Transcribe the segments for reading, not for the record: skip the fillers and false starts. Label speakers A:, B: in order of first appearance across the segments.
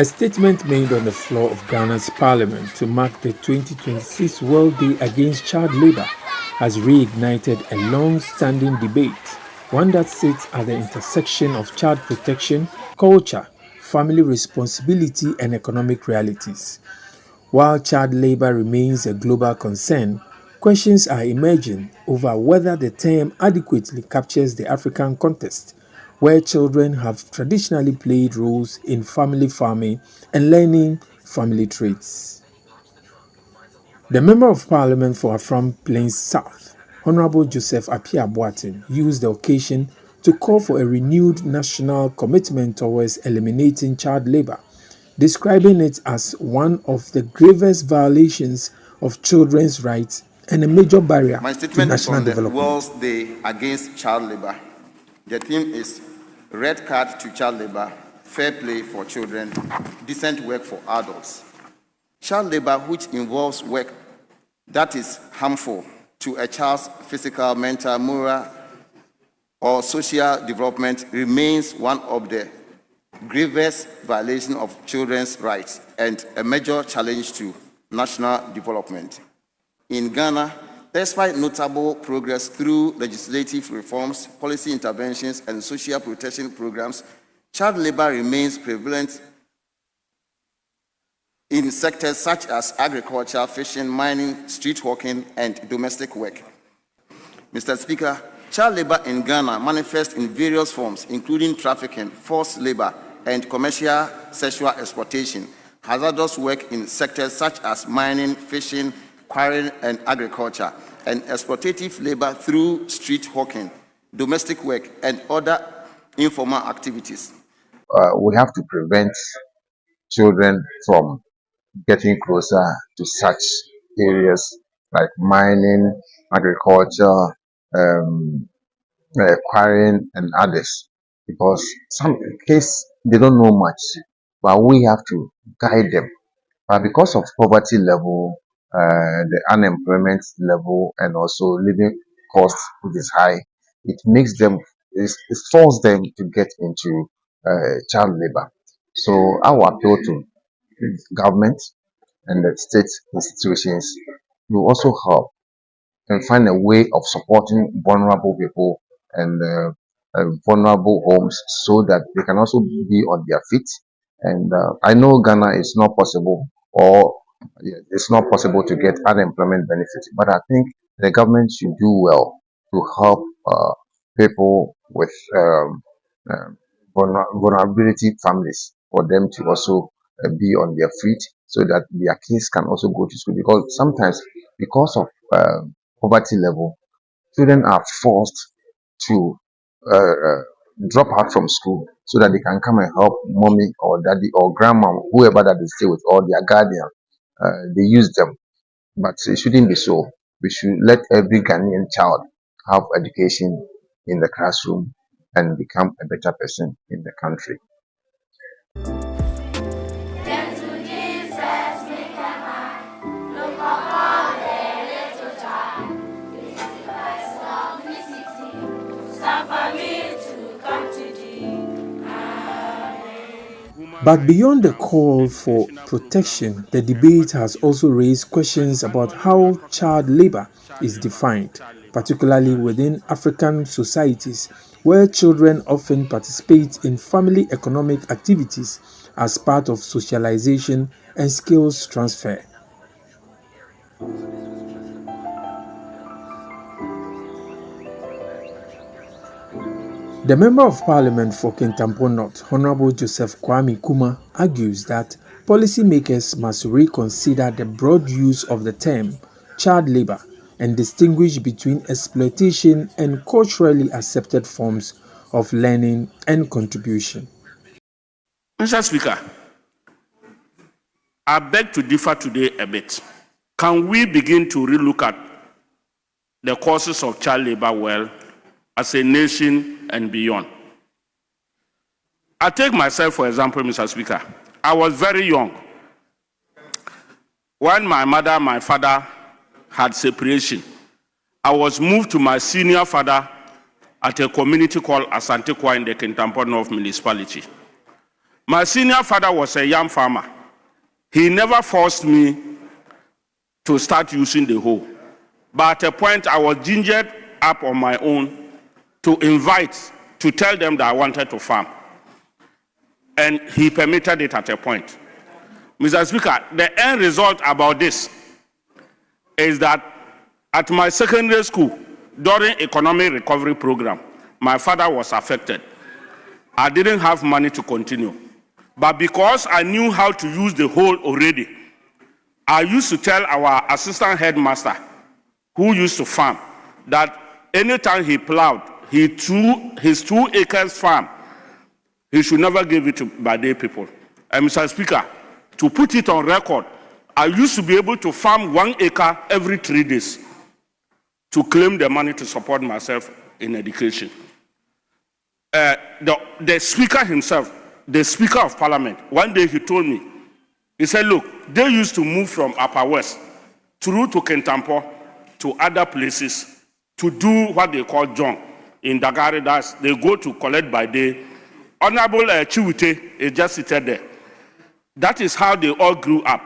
A: A statement made on the floor of Ghana's parliament to mark the 2026 World Day Against Child Labour has reignited a long-standing debate, one that sits at the intersection of child protection, culture, family responsibility, and economic realities. While child labor remains a global concern, questions are emerging over whether the term adequately captures the African context, where children have traditionally played roles in family farming and learning family traits. The Member of Parliament for Afram Plains South, Honorable Joseph Appiah Boateng, used the occasion to call for a renewed national commitment towards eliminating child labor, describing it as one of the gravest violations of children's rights and a major barrier
B: My
A: to
B: statement is
A: national
B: on the
A: development.
B: World Day Against Child Labor. The theme is Red Card to Child Labor, Fair Play for Children, Decent Work for Adults. Child labor, which involves work that is harmful to a child's physical, mental, moral, or social development, remains one of the gravest violations of children's rights and a major challenge to national development. In Ghana, despite notable progress through legislative reforms, policy interventions, and social protection programs, child labor remains prevalent in sectors such as agriculture, fishing, mining, street hawking, and domestic work. Mr. Speaker, child labor in Ghana manifests in various forms, including trafficking, forced labor, and commercial sexual exploitation, hazardous work in sectors such as mining, fishing, quarrying, and agriculture, and exploitative labor through street hawking, domestic work, and other informal activities.
C: We have to prevent children from getting closer to such areas like mining, agriculture, quarrying, and others, because some case they don't know much, but we have to guide them. But because of poverty level, the unemployment level, and also living cost which is high, it makes them, it forces them to get into child labor. So our appeal to government and the state institutions will also help and find a way of supporting vulnerable people and vulnerable homes so that they can also be on their feet. And I know Ghana is not possible, or it's not possible to get unemployment benefits, but I think the government should do well to help people with vulnerability families, for them to also be on their feet so that their kids can also go to school, because sometimes because of poverty level, children are forced to drop out from school so that they can come and help mommy or daddy or grandma, whoever that they stay with, or their guardian. They use them, but it shouldn't be so. We should let every Ghanaian child have education in the classroom and become a better person in the country.
A: But beyond the call for protection, the debate has also raised questions about how child labor is defined, particularly within African societies, where children often participate in family economic activities as part of socialization and skills transfer. The Member of Parliament for Kintampo North, Honorable Joseph Kwame Nkrumah, argues that policymakers must reconsider the broad use of the term child labor and distinguish between exploitation and culturally accepted forms of learning and contribution.
D: Mr. Speaker, I beg to differ today a bit. Can we begin to relook at the causes of child labor well as a nation and beyond? I take myself, for example, Mr. Speaker. I was very young when my mother and my father had separation. I was moved to my senior father at a community called Asante Kwa in the Kintampo North municipality. My senior father was a yam farmer. He never forced me to start using the hoe. But at a point, I was gingered up on my own to tell them that I wanted to farm. And he permitted it at a point. Mr. Speaker, the end result about this is that at my secondary school, during economic recovery program, my father was affected. I didn't have money to continue. But because I knew how to use the hoe already, I used to tell our assistant headmaster, who used to farm, that anytime he plowed, his 2 acres farm, he should never give it to Bade people. And Mr. Speaker, to put it on record, I used to be able to farm 1 acre every 3 days to claim the money to support myself in education. The speaker himself, the Speaker of Parliament, one day he told me, he said, look, they used to move from Upper West through to Kentampo to other places to do what they call jong in Dagari. That's they go to collect by day. Honorable Chiwite is just seated there. That is how they all grew up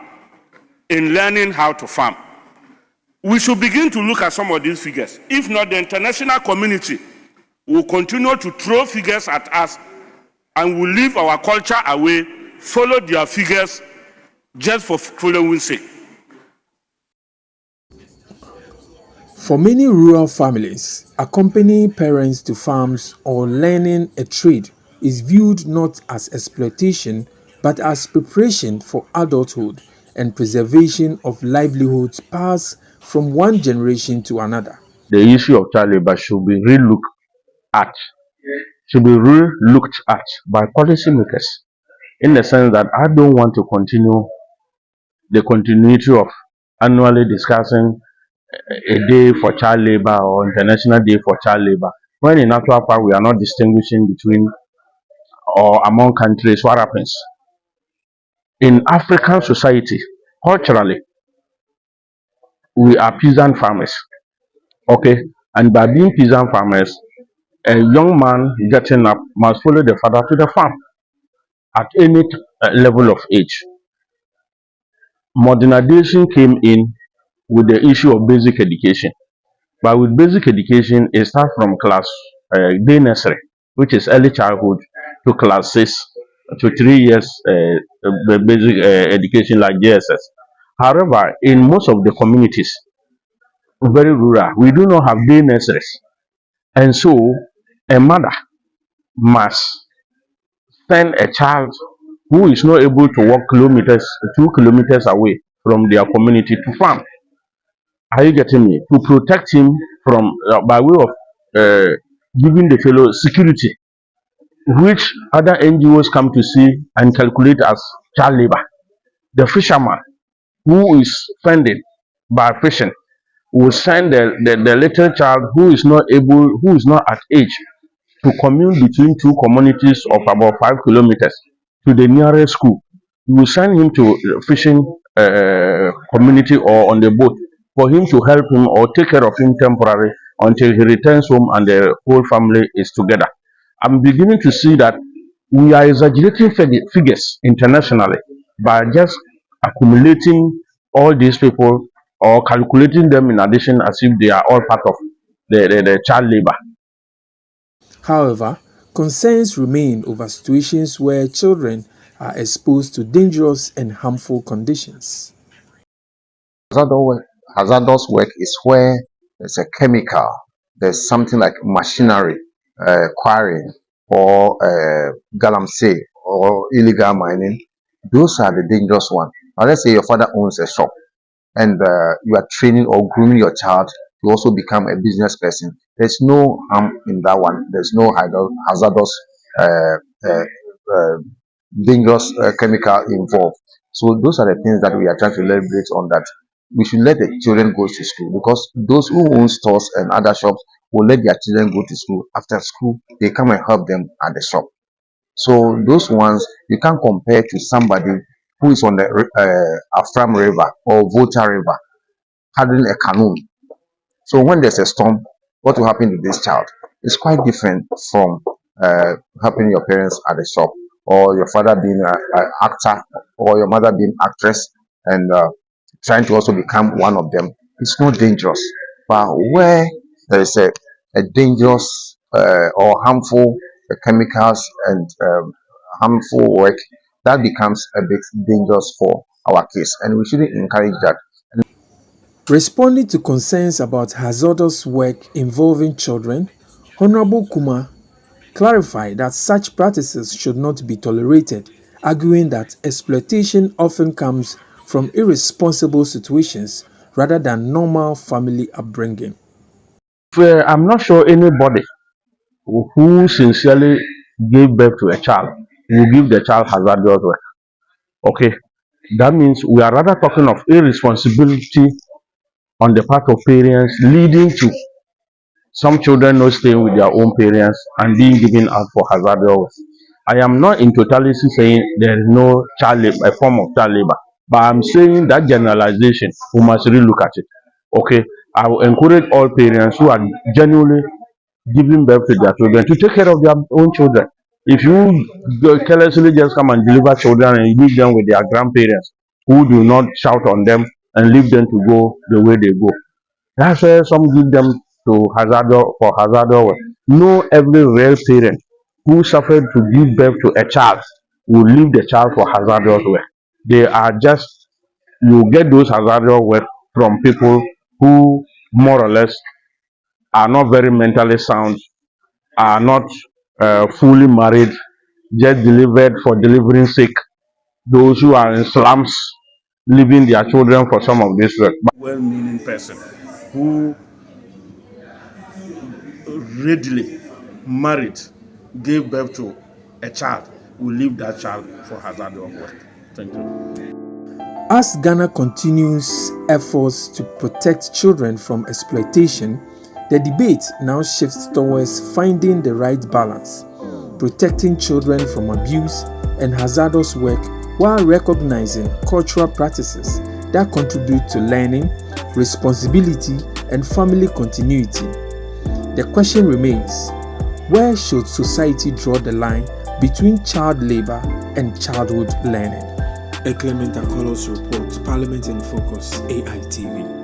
D: in learning how to farm. We should begin to look at some of these figures. If not, the international community will continue to throw figures at us and will leave our culture away, follow their figures just for following sake.
A: For many rural families, accompanying parents to farms or learning a trade is viewed not as exploitation but as preparation for adulthood and preservation of livelihoods passed from one generation to another.
C: The issue of child labor should be re-looked at, by policymakers, in the sense that I don't want to continue the continuity of annually discussing a day for child labor or International Day for Child Labor, when in actual fact we are not distinguishing between or among countries. What happens? In African society, culturally, we are peasant farmers. Okay? And by being peasant farmers, a young man getting up must follow the father to the farm at any level of age. Modernization came in with the issue of basic education. But with basic education, it starts from class day nursery, which is early childhood, to class 6 to 3 years basic education like JSS. However, in most of the communities, very rural, we do not have day nurseries. And so, a mother must send a child who is not able to walk 2 kilometers away from their community to farm. Are you getting me? To protect him from, by way of giving the fellow security, which other NGOs come to see and calculate as child labor. The fisherman who is funded by fishing will send the little child who is not at age to commute between 2 communities of about 5 kilometers to the nearest school. You will send him to fishing community or on the boat for him to help him or take care of him temporarily until he returns home and the whole family is together. I'm beginning to see that we are exaggerating figures internationally by just accumulating all these people or calculating them in addition as if they are all part of the child labor.
A: However, concerns remain over situations where children are exposed to dangerous and harmful conditions.
C: Hazardous work is where there's a chemical, there's something like machinery, quarrying, or galamsey, or illegal mining. Those are the dangerous ones. Now, let's say your father owns a shop and you are training or grooming your child to also become a business person. There's no harm in that one. There's no hazardous, dangerous chemical involved. So those are the things that we are trying to leverage on, that we should let the children go to school, because those who own stores and other shops will let their children go to school. After school, they come and help them at the shop. So those ones you can't compare to somebody who is on the Afram River or Volta River having a canoe. So when there's a storm, what will happen to this child? It's quite different from helping your parents at the shop or your father being an actor, or your mother being actress, and trying to also become one of them, it's not dangerous. But where there is a dangerous or harmful chemicals and harmful work, that becomes a bit dangerous for our kids, and we shouldn't encourage that.
A: Responding to concerns about hazardous work involving children, Honorable Kuma clarified that such practices should not be tolerated, arguing that exploitation often comes from irresponsible situations rather than normal family upbringing.
E: I'm not sure anybody who sincerely gave birth to a child will give the child hazardous work. Okay, that means we are rather talking of irresponsibility on the part of parents, leading to some children not staying with their own parents and being given out for hazardous work. I am not in totality saying there is no child labor, a form of child labor, but I'm saying that generalization, we must relook at it. Okay, I will encourage all parents who are genuinely giving birth to their children to take care of their own children. If you carelessly just come and deliver children and leave them with their grandparents who do not shout on them and leave them to go the way they go, that's where some give them to hazardous work. No, every real parent who suffered to give birth to a child will leave the child for hazardous work. They are just, you get those hazardous work from people who more or less are not very mentally sound, are not fully married, just delivered for delivering sake. Those who are in slums, leaving their children for some of this work. Well-meaning person who readily married, gave birth to a child, will leave that child for hazardous work. Thank you.
A: As Ghana continues efforts to protect children from exploitation, the debate now shifts towards finding the right balance, protecting children from abuse and hazardous work while recognizing cultural practices that contribute to learning, responsibility, and family continuity. The question remains, where should society draw the line between child labor and childhood learning? A Clement Akolos report, Parliament in Focus, AITV.